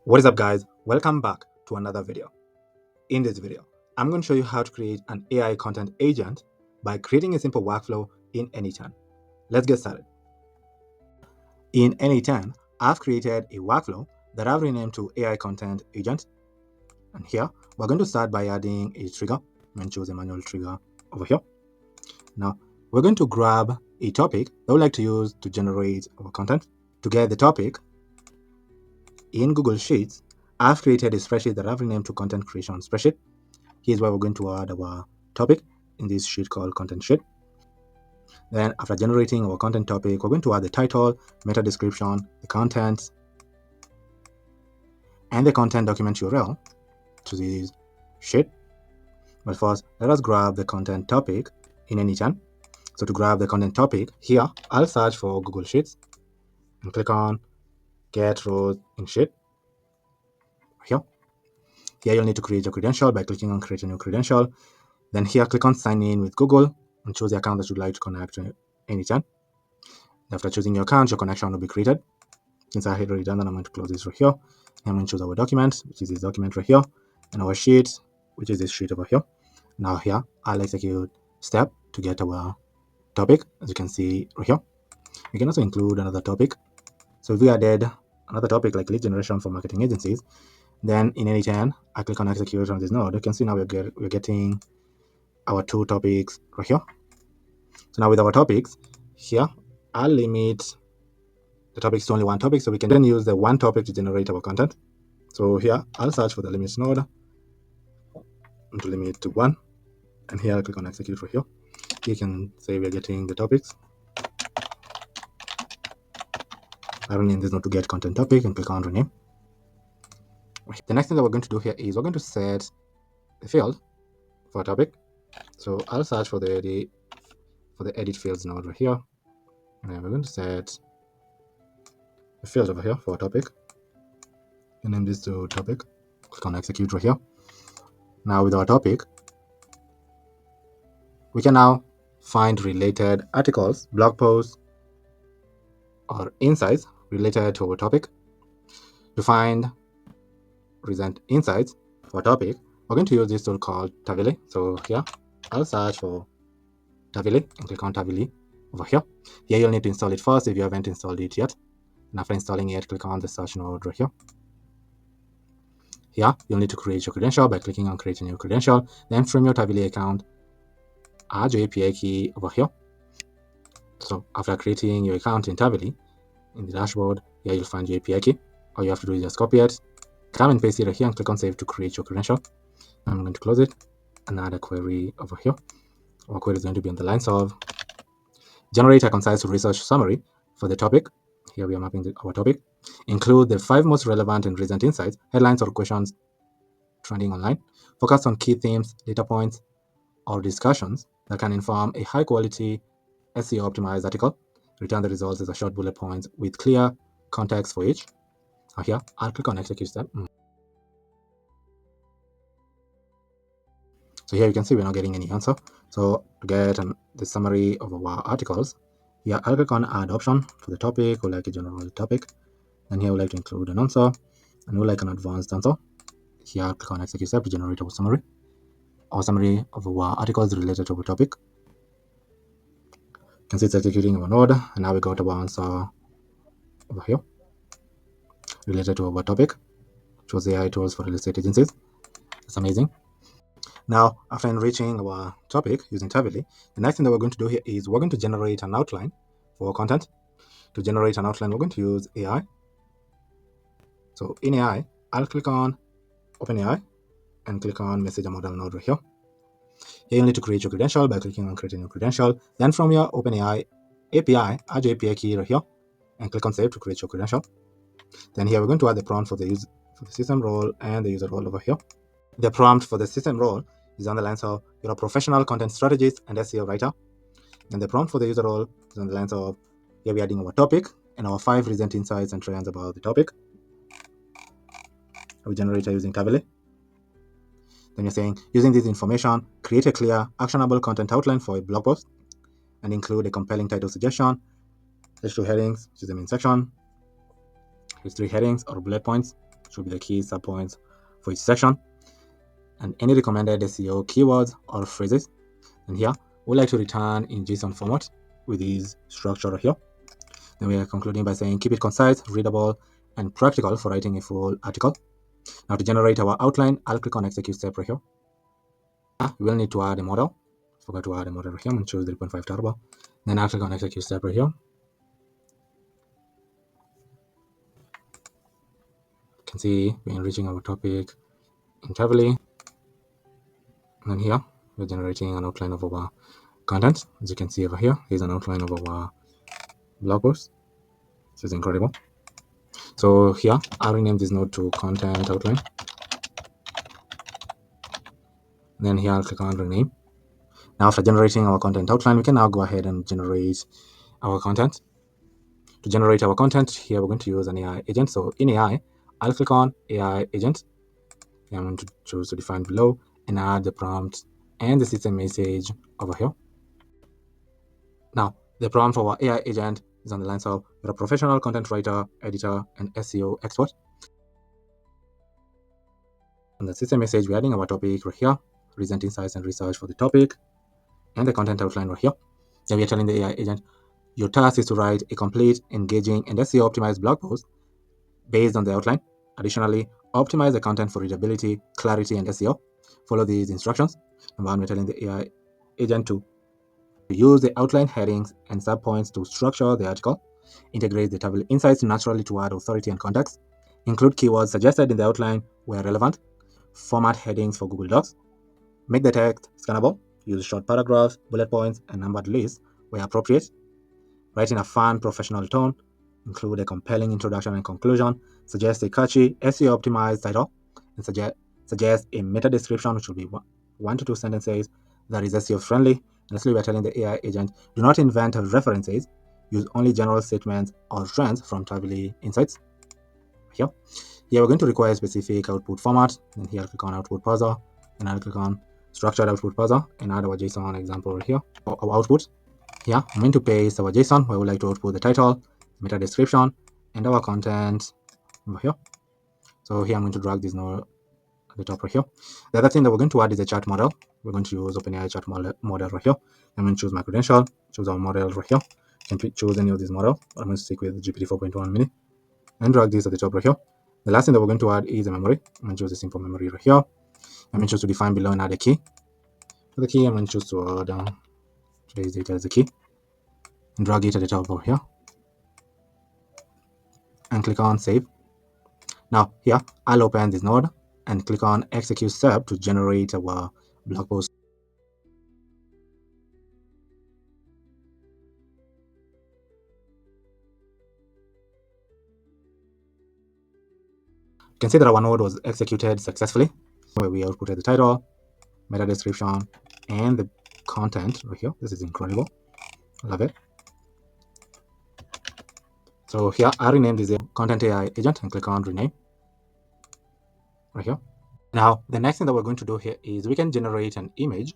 What is up, guys? Welcome back to another video. In this video, I'm going to show you how to create an AI content agent by creating a simple workflow in Anytime. Let's get started. In Anytime, I've created a workflow that I've renamed to AI content agent. And here, we're going to start by adding a trigger. I'm going to choose a manual trigger over here. Now, we're going to grab a topic that we'd like to use to generate our content. To get the topic, in Google Sheets, I've created a spreadsheet that I've renamed to content creation spreadsheet. Here's where we're going to add our topic in this sheet called content sheet. Then after generating our content topic, we're going to add the title, meta description, the content, and the content document URL to this sheet. But first, let us grab the content topic in Anytime. So to grab the content topic, here, I'll search for Google Sheets and click on Get Rows in Sheet. Here you'll need to create your credential by clicking on Create a New Credential. Then here, click on Sign In with Google and choose the account that you'd like to connect to Anytime. After choosing your account, your connection will be created. Since I had already done that, I'm going to close this right here. I'm going to choose our document, which is this document right here, and our sheet, which is this sheet over here. Now here, I'll execute step to get our topic, as you can see right here. We can also include another topic. So if we added another topic like lead generation for marketing agencies, then in Anytime, I click on execute on this node. You can see now we're getting our two topics right here. So now with our topics, here, I'll limit the topic to only one topic, so we can then use the one topic to generate our content. So here, I'll search for the limit node and to limit to 1. And here, I'll click on execute right here. You can say we're getting the topics. I rename this node to get content topic and click on rename. The next thing that we're going to do here is we're going to set the field for a topic. So I'll search for the edit fields node right here. And then we're going to set the field over here for a topic. And name this to topic. Click on execute right here. Now with our topic, we can now find related articles, blog posts, or insights related to our topic. To find recent insights for a topic, we're going to use this tool called Tavily. So here, I'll search for Tavily and click on Tavily over here. Here, you'll need to install it first if you haven't installed it yet. And after installing it, click on the search node right here. Here, you'll need to create your credential by clicking on Create a New Credential. Then from your Tavily account, add your API key over here. So after creating your account in Tavily, in the dashboard, here you'll find your API key. All you have to do is just copy it, come and paste it right here and click on Save to create your credential. I'm going to close it and add a query over here. Our query is going to be on the lines of generate a concise research summary for the topic. Here we are mapping our topic. Include the 5 most relevant and recent insights, headlines, or questions trending online. Focus on key themes, data points, or discussions that can inform a high-quality SEO-optimized article. Return the results as a short bullet points with clear context for each. Here, I'll click on execute step. So here you can see we're not getting any answer. So to get the summary of our articles, here I'll click on add option for the topic, or like a general topic. And here we'd like to include an answer, and we like an advanced answer. Here I'll click on execute step to generate our summary. Our summary of our articles related to our topic. You can see it's executing our node, and now we got our answer over here related to our topic, which was AI tools for real estate agencies. That's amazing. Now, after enriching our topic using Tavily, the next thing that we're going to do here is we're going to generate an outline for our content. To generate an outline, we're going to use AI. So in AI, I'll click on OpenAI and click on Message Model node right here. Here you need to create your credential by clicking on Create a New Credential. Then from your OpenAI API, add your API key right here and click on Save to create your credential. Then here we're going to add the prompt for the system role and the user role over here. The prompt for the system role is on the lines of you're a professional content strategist and SEO writer. And the prompt for the user role is on the lines of here we're adding our topic and our 5 recent insights and trends about the topic. We generate using Tavily. Then you're saying using this information, create a clear, actionable content outline for a blog post and include a compelling title suggestion. There's 2 headings, which is the main section. Here's 3 headings or bullet points. should be the key subpoints for each section, and any recommended SEO keywords or phrases. And here we like to return in JSON format with this structure here. Then we are concluding by saying keep it concise, readable, and practical for writing a full article. Now to generate our outline, I'll click on execute step right here. We will need to add a model. Forgot to add a model right here and choose the 3.5 turbo. Then I'll click on execute step right here. You can see we're enriching our topic in Tavily. And then here we're generating an outline of our content. As you can see over here, here's an outline of our blog post. This is incredible. So here I'll rename this node to content outline. Then here I'll click on rename. Now after generating our content outline, we can now go ahead and generate our content. To generate our content, here we're going to use an AI agent. So in AI, I'll click on AI agent. I'm going to choose to define below and add the prompt and the system message over here. Now, the prompt for our AI agent is on the lines of you're a professional content writer, editor, and SEO expert. On the system message, we're adding our topic right here, recent insights and research for the topic, and the content outline right here. Then we are telling the AI agent, your task is to write a complete, engaging, and SEO optimized blog post based on the outline. Additionally, optimize the content for readability, clarity, and SEO. Follow these instructions. Number one, we're telling the AI agent to use the outline headings and subpoints to structure the article. Integrate the Tavily insights naturally to add authority and context. Include keywords suggested in the outline where relevant. Format headings for Google Docs. Make the text scannable. Use short paragraphs, bullet points, and numbered lists where appropriate. Write in a fun, professional tone. Include a compelling introduction and conclusion. Suggest a catchy, SEO optimized title. And suggest a meta description, which will be 1 to 2 sentences that is SEO friendly. And lastly, we're telling the AI agent, do not invent references. Use only general statements or trends from Tavily insights. Here we're going to require a specific output format. And here I'll click on output parser. And I'll click on structured output parser and add our JSON example right here, or our output. Here, I'm going to paste our JSON where we like to output the title, meta description, and our content over here. So here I'm going to drag this node at the top right here. The other thing that we're going to add is a chat model. We're going to use OpenAI chat model right here. I'm going to choose my credential, choose our model right here. You can choose any of these models. I'm going to stick with GPT 4.1 mini and drag this at the top right here. The last thing that we're going to add is a memory. I'm going to choose a simple memory right here. I'm going to choose to define below and add a key. For the key, I'm going to choose to add today's data as a key and drag it at the top over here and click on save. Now here I'll open this node and click on execute step to generate our blog post. You can see that our node was executed successfully, where we outputted the title, meta description, and the content right here. This is incredible. Love it. So here I renamed this content AI agent and click on rename right here. Now the next thing that we're going to do here is we can generate an image.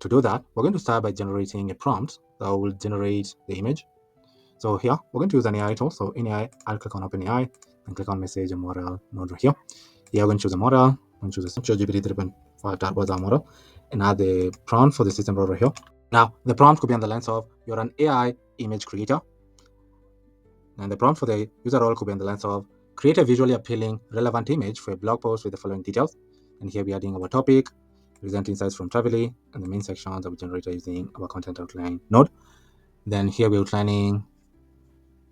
To do that, we're going to start by generating a prompt that will generate the image. So here we're going to use an AI tool. So in AI, I'll click on OpenAI and click on message and model node right here. Here I'm going to choose a model. I'm going to choose a GPT 3.5 turbo as our model and add the prompt for the system right here. Now the prompt could be on the lines of you're an AI image creator. And the prompt for the user role could be on the lines of create a visually appealing, relevant image for a blog post with the following details. And here we're adding our topic, recent insights from Tavily, and the main sections that we generated using our content outline node. Then here we're outlining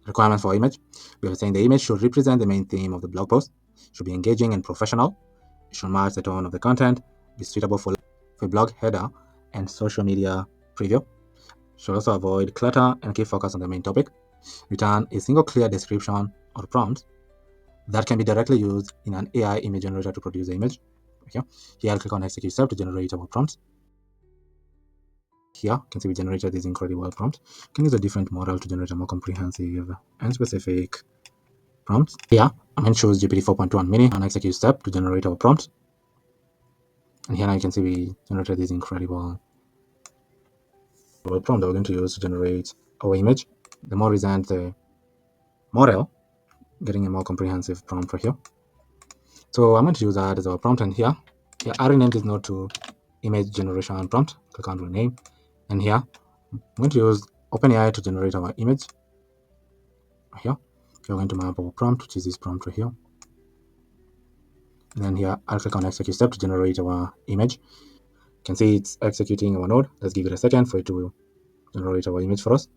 requirements for image. We are saying the image should represent the main theme of the blog post, should be engaging and professional, it should match the tone of the content, be suitable for blog header and social media preview, should also avoid clutter and keep focus on the main topic, return a single clear description or prompt that can be directly used in an AI image generator to produce the image. Okay. Here I'll click on execute step to generate our prompt. Here you can see we generated this incredible prompt. You can use a different model to generate a more comprehensive and specific prompt. Here I'm going to choose GPT 4.1 mini on execute step to generate our prompt. And here now you can see we generated this incredible prompt that we're going to use to generate our image. The more recent the model, getting a more comprehensive prompt right here. So I'm going to use that as our prompt, and here I renamed this node to image generation prompt. Click on rename, and here I'm going to use OpenAI to generate our image here. We're going to map our prompt, which is this prompt right here. And then here I'll click on execute step to generate our image. You can see it's executing our node. Let's give it a second for it to generate our image for us.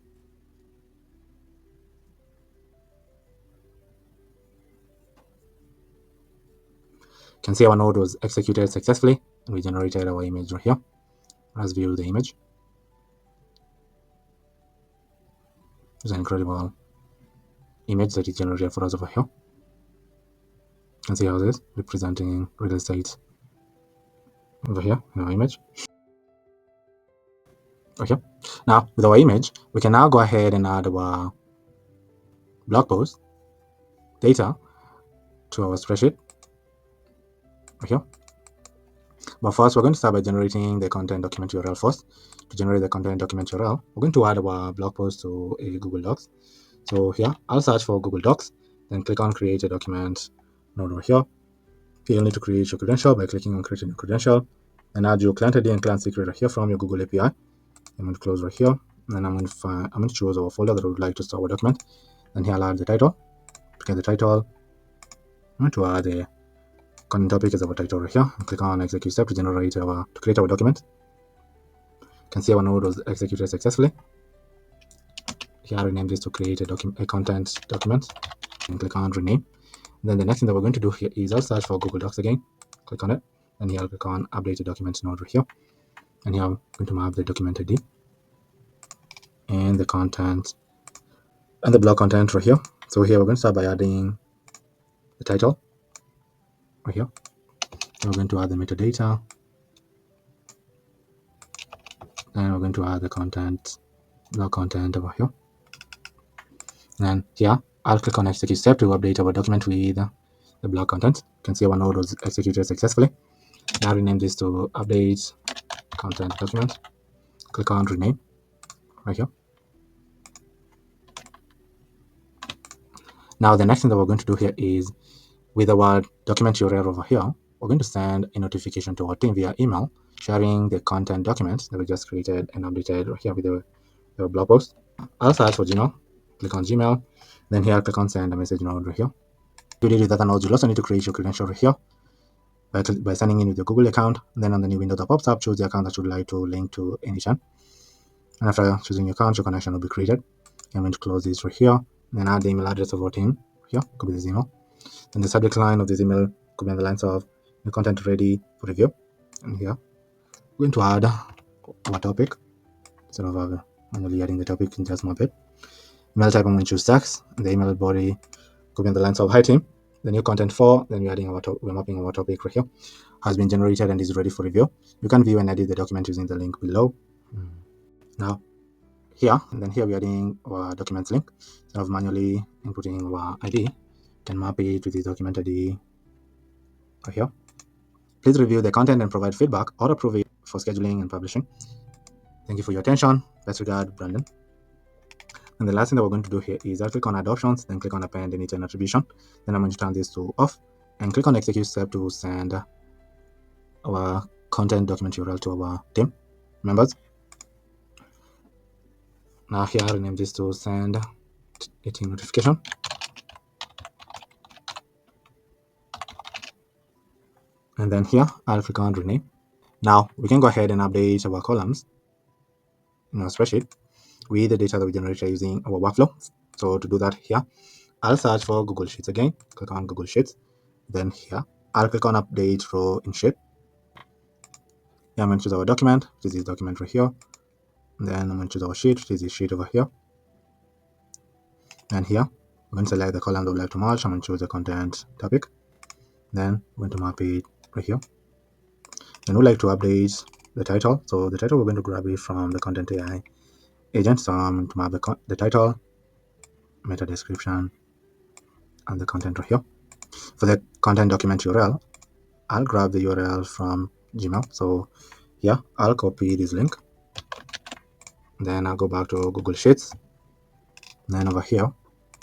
You can see our node was executed successfully, and we generated our image right here. Let's view the image. It's an incredible image that is generated for us over here. You can see how this is representing real estate over here in our image. Okay. Now with our image, we can now go ahead and add our blog post data to our spreadsheet right here. But first, we're going to start by generating the content document URL first. To generate the content document URL, we're going to add our blog post to a Google Docs. So here, I'll search for Google Docs, then click on create a document node over here. You'll need to create your credential by clicking on creating a credential, and add your client ID and client secret right here from your Google API. I'm going to close right here, and then I'm going to choose our folder that I would like to store our document. Then here I'll add the title. To get the title, I'm going to add the content topic as our title right here, and click on execute step to create our document. You can see our node was executed successfully. Here I rename this to create a content document, and click on rename. And then the next thing that we're going to do here is I'll search for Google Docs again. Click on it, and here I'll click on update the document node right here, and here I'm going to map the document ID and the content and the blog content right here. So here we're going to start by adding the title right here. We're going to add the metadata, and we're going to add the content, blog content over here. And here I'll click on execute step to update our document with the blog content. You can see our node was executed successfully. Now rename this to update content document. Click on rename right here. Now the next thing that we're going to do here is with our document URL over here, we're going to send a notification to our team via email sharing the content documents that we just created and updated right here with the blog post. I'll search for Gmail, click on Gmail, then here click on send a message node right here. To do with other nodes, you'll also need to create your credential right here by signing in with your Google account. Then on the new window that pops up, choose the account that you'd like to link to anytime. And after choosing your account, your connection will be created. I'm going to close this right here, then add the email address of our team here, could be this email. Then the subject line of this email could be on the lines of new content ready for review. And here we're going to add our topic instead of manually adding the topic in just map it. Email type, I'm going to choose text, and the email body could be on the lines of hi team. The new content for, then we're mapping our topic right here, has been generated and is ready for review. You can view and edit the document using the link below. Now here, and then here we're adding our documents link. Instead of manually inputting our ID, you can map it with the document ID right here. Please review the content and provide feedback or approve it for scheduling and publishing. Thank you for your attention. Best regard, Brandon. And the last thing that we're going to do here is I'll click on add options, then click on append init and attribution. Then I'm going to turn this to off and click on execute step to send our content document URL to our team members. Now here I'll rename this to send a team notification. And then here I'll click on rename. Now we can go ahead and update our columns in our spreadsheet with the data that we generated using our workflow. So to do that here, I'll search for Google Sheets again, click on Google Sheets. Then here, I'll click on update row in sheet. Here I'm going to choose our document, which is this document right here. And then I'm going to choose our sheet, which is this sheet over here. And here, I'm going to select the column that we'd like to merge. I'm going to choose the content topic. Then I'm going to map it right here. And we'd like to update the title. So the title, we're going to grab it from the content AI agent. So I'm going to map the title, meta description, and the content right here. For the content document URL, I'll grab the URL from Gmail. So yeah, I'll copy this link. Then I'll go back to Google Sheets. Then over here,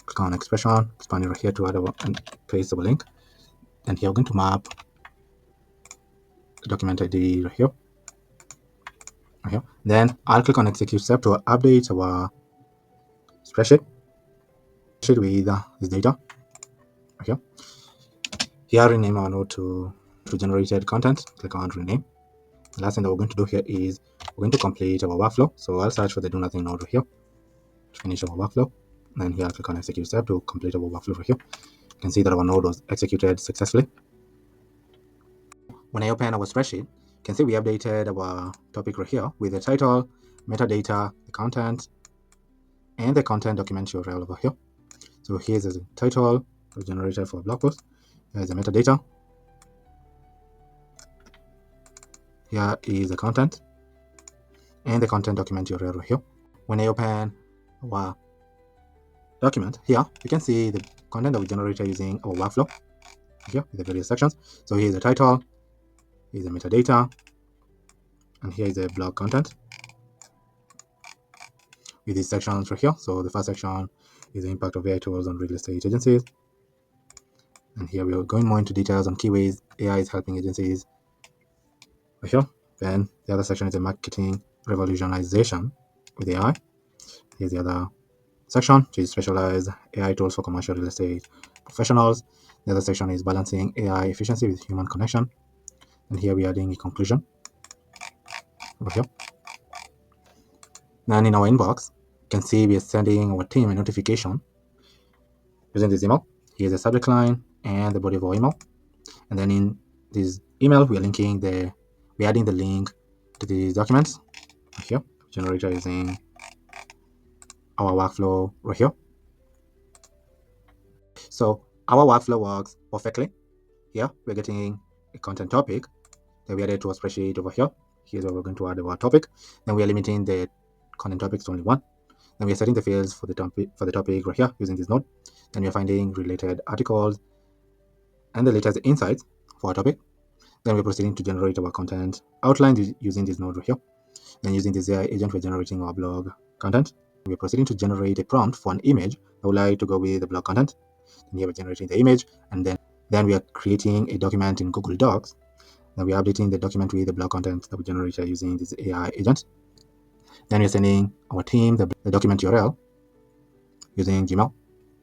click on expression, expand it right here to add and paste our link. And here we're going to map the document ID right here. Right here. Then I'll click on execute step to update our spreadsheet with this data right here. Here, rename our node to generated content. Click on rename. The last thing that we're going to do here is we're going to complete our workflow. So I'll search for the do nothing node right here to finish our workflow. And here I'll click on execute step to complete our workflow right here. You can see that our node was executed successfully. When I open our spreadsheet, you can see we updated our topic right here with the title, metadata, the content, and the content document URL over here. So here's the title generated for a blog post. Here's the metadata. Here is the content and the content document URL right here. When I open our document here, you can see the content that we generated using our workflow here with the various sections. So here's the title, here's the metadata, and here is the blog content with these sections right here. So the first section is the impact of AI tools on real estate agencies. And here we are going more into details on key ways AI is helping agencies right here. Then the other section is the marketing revolutionization with AI. Here's the other section, which is specialized AI tools for commercial real estate professionals. The other section is balancing AI efficiency with human connection. And here we are adding a conclusion over here. Then in our inbox, you can see we are sending our team a notification using this email. Here's the subject line and the body of our email. And then in this email, we're adding the link to these documents right here, generated using our workflow right here. So our workflow works perfectly. Here we're getting a content topic that we added to a spreadsheet over here. Here's where we're going to add our topic. Then we are limiting the content topics to only one. Then we are setting the fields for the topic right here using this node. Then we are finding related articles and the latest insights for our topic. Then we're proceeding to generate our content outline using this node right here. Then using this AI agent, we're generating our blog content. We're proceeding to generate a prompt for an image that would like to go with the blog content. And here we're generating the image, and then we are creating a document in Google Docs. Then we're updating the document with the blog content that we generated using this AI agent. Then we're sending our team the document URL using Gmail.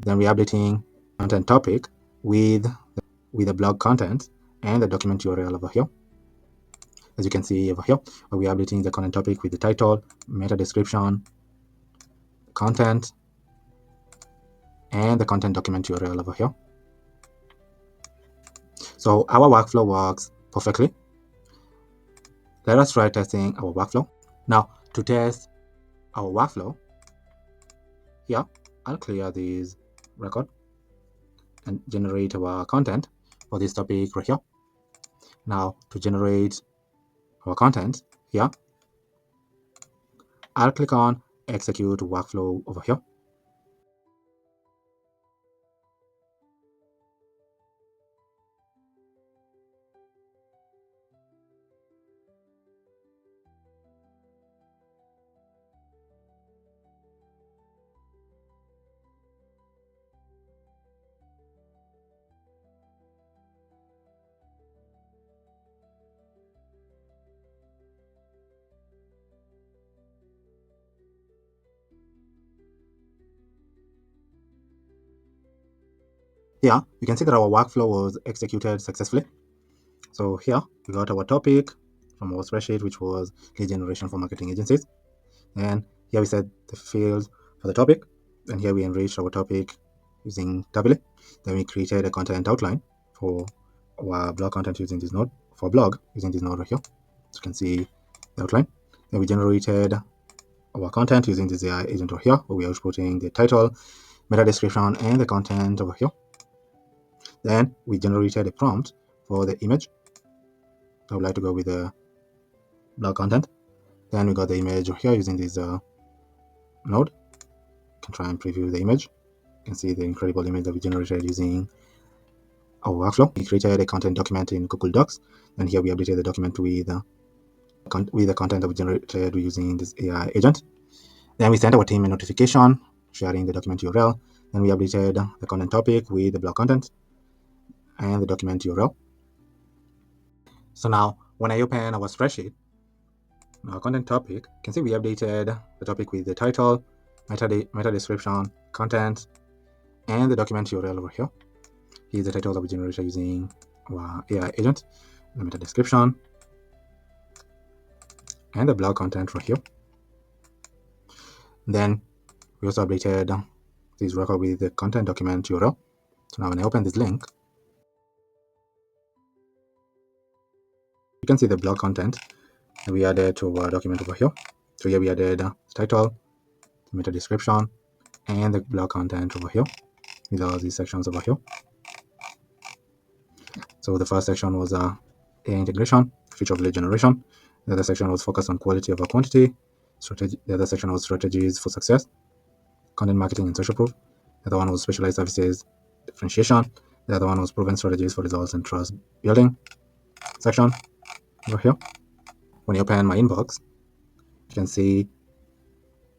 Then we're updating content topic with the blog content and the document URL over here. As you can see over here, we're updating the content topic with the title, meta description, content, and the content document URL over here. So our workflow works perfectly. Let us try testing our workflow. Now, to test our workflow, here, I'll clear this record and generate our content for this topic right here. Now, to generate our content here, I'll click on execute workflow over here. Here, you can see that our workflow was executed successfully. So here, we got our topic from our spreadsheet, which was lead generation for marketing agencies. And here we set the fields for the topic. And here we enriched our topic using Tavily. Then we created a content outline for our blog content using this node, for blog using this node right here. So you can see the outline. Then we generated our content using this AI agent over here, where we are outputting the title, meta description, and the content over here. Then we generated a prompt for the image. I would like to go with the blog content. Then we got the image over here using this node. You can try and preview the image. You can see the incredible image that we generated using our workflow. We created a content document in Google Docs, and here we updated the document with the content that we generated using this AI agent. Then we sent our team a notification sharing the document URL. Then we updated the content topic with the blog content and the document URL. So now when I open our spreadsheet, our content topic, you can see we updated the topic with the title, meta description, content, and the document URL over here. Here's the title that we generated using our AI agent, the meta description, and the blog content right here. Then we also updated this record with the content document URL. So now when I open this link, you can see the blog content that we added to our document over here. So here we added the title, the meta description, and the blog content over here with all these sections over here. So the first section was AI integration, feature of lead generation. The other section was focused on quality over quantity. Strategy. The other section was strategies for success, content marketing and social proof. The other one was specialized services differentiation. The other one was proven strategies for results and trust building section over here. When you open my inbox, you can see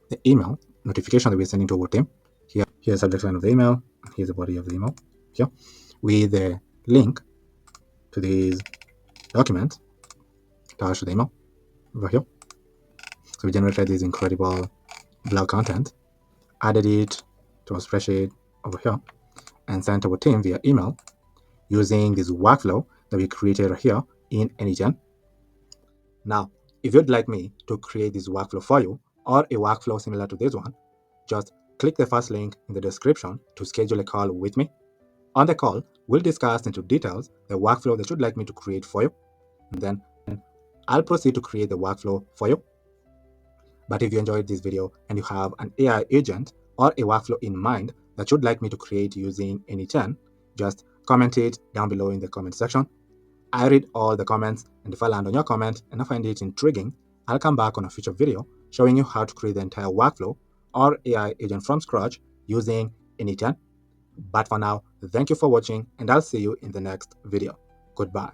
the email notification that we're sending to our team. Here's the subject line of the email. Here's the body of the email here with the link to these documents attached to the email over here. So we generated this incredible blog content, added it to a spreadsheet over here, and sent our team via email using this workflow that we created here in Anygen. Now, if you'd like me to create this workflow for you or a workflow similar to this one, just click the first link in the description to schedule a call with me. On the call, we'll discuss into details the workflow that you'd like me to create for you. And then I'll proceed to create the workflow for you. But if you enjoyed this video and you have an AI agent or a workflow in mind that you'd like me to create using Anygen, just comment it down below in the comment section. I read all the comments, and if I land on your comment and I find it intriguing, I'll come back on a future video showing you how to create the entire workflow or AI agent from scratch using Anygen. But for now, thank you for watching, and I'll see you in the next video. Goodbye.